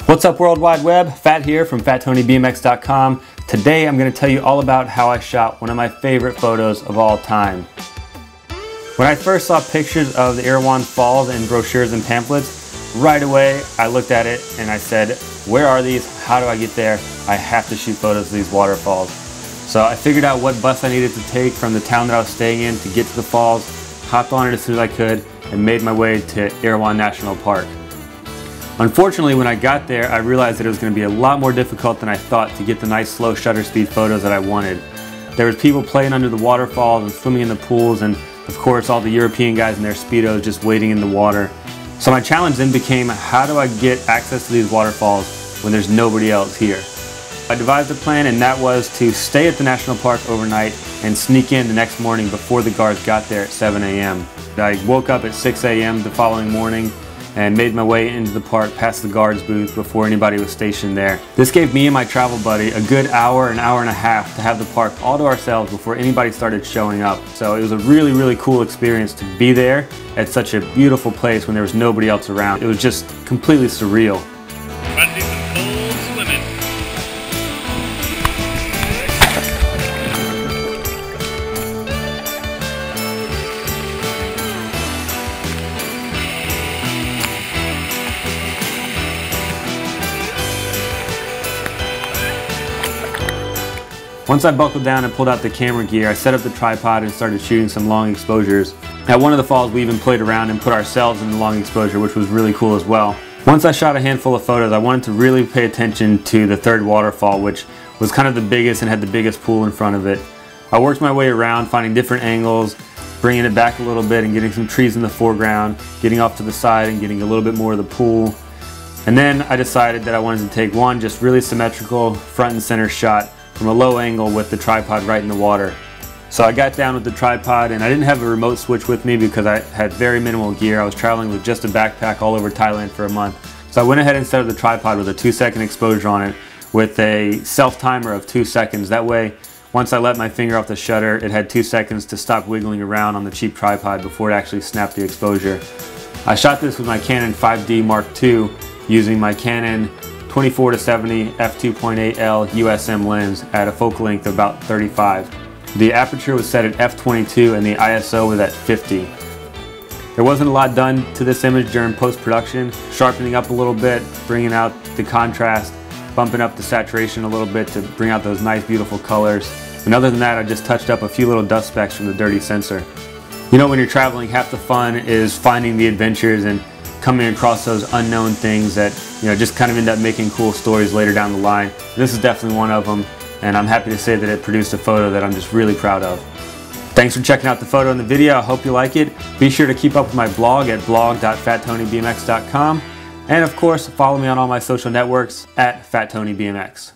What's up, World Wide Web? Fat here from FatTonyBMX.com. Today I'm going to tell you all about how I shot one of my favorite photos of all time. When I first saw pictures of the Erawan Falls in brochures and pamphlets, right away I looked at it and I said, where are these? How do I get there? I have to shoot photos of these waterfalls. So I figured out what bus I needed to take from the town that I was staying in to get to the falls, hopped on it as soon as I could, and made my way to Erawan National Park. Unfortunately, when I got there, I realized that it was going to be a lot more difficult than I thought to get the nice slow shutter speed photos that I wanted. There was people playing under the waterfalls and swimming in the pools, and of course all the European guys in their Speedos just wading in the water. So my challenge then became, how do I get access to these waterfalls when there's nobody else here? I devised a plan, and that was to stay at the national park overnight and sneak in the next morning before the guards got there at 7 a.m. I woke up at 6 a.m. the following morning and made my way into the park past the guards booth before anybody was stationed there. This gave me and my travel buddy a good hour and a half to have the park all to ourselves before anybody started showing up. So it was a really cool experience to be there at such a beautiful place when there was nobody else around. It was just completely surreal. Once I buckled down and pulled out the camera gear, I set up the tripod and started shooting some long exposures. At one of the falls, we even played around and put ourselves in the long exposure, which was really cool as well. Once I shot a handful of photos, I wanted to really pay attention to the third waterfall, which was kind of the biggest and had the biggest pool in front of it. I worked my way around, finding different angles, bringing it back a little bit and getting some trees in the foreground, getting off to the side and getting a little bit more of the pool. And then I decided that I wanted to take one just really symmetrical front and center shot from a low angle with the tripod right in the water. So I got down with the tripod, and I didn't have a remote switch with me because I had very minimal gear. I was traveling with just a backpack all over Thailand for a month. So I went ahead and set up the tripod with a 2-second exposure on it with a self timer of 2 seconds. That way, once I let my finger off the shutter, it had 2 seconds to stop wiggling around on the cheap tripod before it actually snapped the exposure. I shot this with my Canon 5D Mark II using my Canon 24-70 f2.8L USM lens at a focal length of about 35. The aperture was set at f22 and the ISO was at 50. There wasn't a lot done to this image during post-production, sharpening up a little bit, bringing out the contrast, bumping up the saturation a little bit to bring out those nice beautiful colors. And other than that, I just touched up a few little dust specks from the dirty sensor. You know, when you're traveling, half the fun is finding the adventures and coming across those unknown things that, you know, just kind of end up making cool stories later down the line. And this is definitely one of them, and I'm happy to say that it produced a photo that I'm just really proud of. Thanks for checking out the photo and the video. I hope you like it. Be sure to keep up with my blog at blog.fattonybmx.com, and of course follow me on all my social networks at FatTonyBMX.